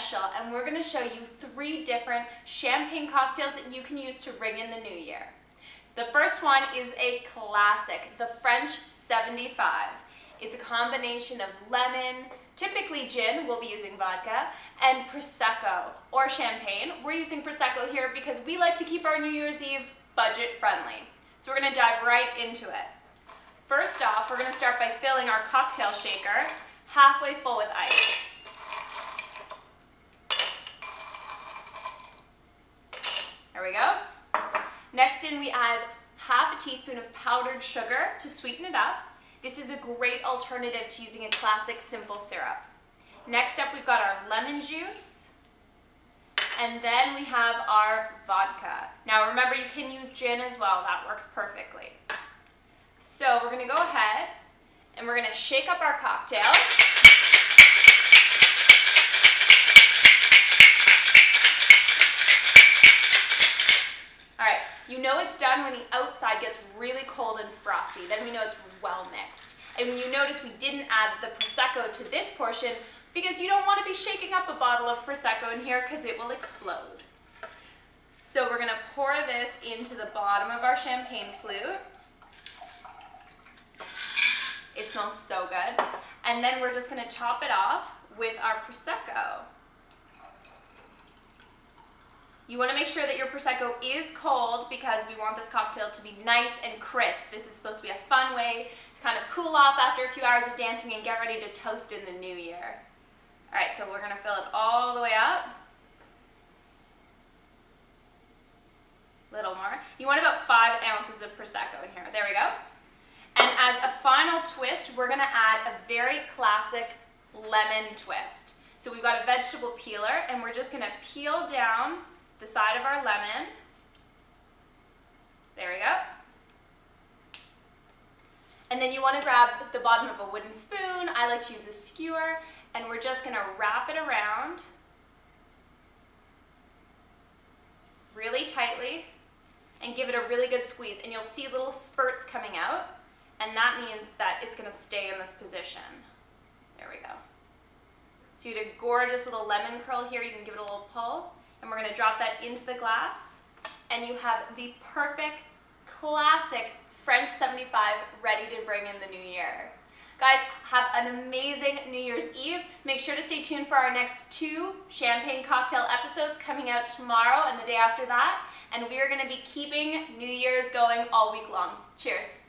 special, and we're going to show you 3 different champagne cocktails that you can use to ring in the new year. The first one is a classic, the French 75. It's a combination of lemon, typically gin, we'll be using vodka, and Prosecco, or champagne. We're using Prosecco here because we like to keep our New Year's Eve budget friendly. So we're going to dive right into it. First off, we're going to start by filling our cocktail shaker halfway full with ice. There we go. Next in, we add half a teaspoon of powdered sugar to sweeten it up. This is a great alternative to using a classic simple syrup. Next up, we've got our lemon juice, and then we have our vodka. Now remember, you can use gin as well, that works perfectly. So we're going to go ahead and we're going to shake up our cocktail. Alright, you know it's done when the outside gets really cold and frosty. Then we know it's well mixed. And you notice we didn't add the Prosecco to this portion because you don't want to be shaking up a bottle of Prosecco in here because it will explode. So we're going to pour this into the bottom of our champagne flute. It smells so good. And then we're just going to top it off with our Prosecco. You want to make sure that your Prosecco is cold because we want this cocktail to be nice and crisp. This is supposed to be a fun way to kind of cool off after a few hours of dancing and get ready to toast in the new year. Alright, so we're going to fill it all the way up. Little more. You want about 5 ounces of Prosecco in here. There we go. And as a final twist, we're going to add a very classic lemon twist. So we've got a vegetable peeler, and we're just going to peel down the side of our lemon. There we go. And then you want to grab the bottom of a wooden spoon. I like to use a skewer, and we're just going to wrap it around really tightly and give it a really good squeeze. And you'll see little spurts coming out, and that means that it's going to stay in this position. There we go. So you get a gorgeous little lemon curl here. You can give it a little pull. And we're going to drop that into the glass, and you have the perfect, classic French 75 ready to bring in the new year. Guys, have an amazing New Year's Eve. Make sure to stay tuned for our next 2 champagne cocktail episodes coming out tomorrow and the day after that. And we are going to be keeping New Year's going all week long. Cheers.